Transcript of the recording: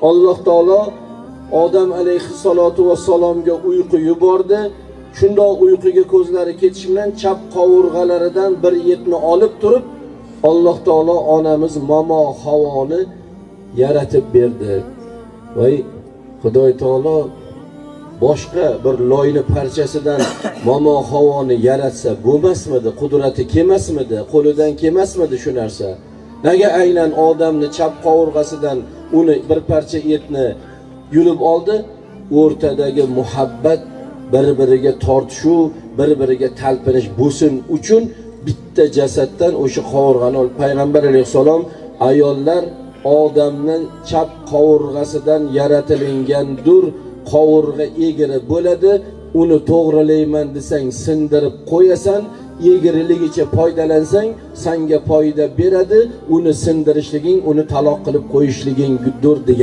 Alloh taolo Odam alayhissalatu vassalomga uyqu yubordi. Shundoq uyquga ko'zlari ketishi bilan chap qovurg'alaridan bir etni olib turib, Alloh taolo onamiz Momo Havoni yaratib berdi. Voy Xudoy taolo boshqa bir loyni parchasidan Momo Havoni yaratsa bo'lmasmidi? Qudrati kelmasmidi? Qo'lidan kelmasmidi shu narsa? Nega aynan odamni chap qovurg'asidan uni bir parcha etni yulib oldi? O'rtadagi muhabbat, bir-biriga tortishuv, bir-biriga talpinish bo'lsin uchun bitta jasaddan o'sha qovurg'ani olib payg'ambar alayhisalom ayollar odamning chap qovurg'asidan yaratilingandir, qovurg'a egri bo'ladi, uni to'g'rilayman desang sindirib qo'yasan, egrilig'icha foydalansang senga foyda beradi, uni sindirishliging, uni taloq qilib qo'yishligingdir degan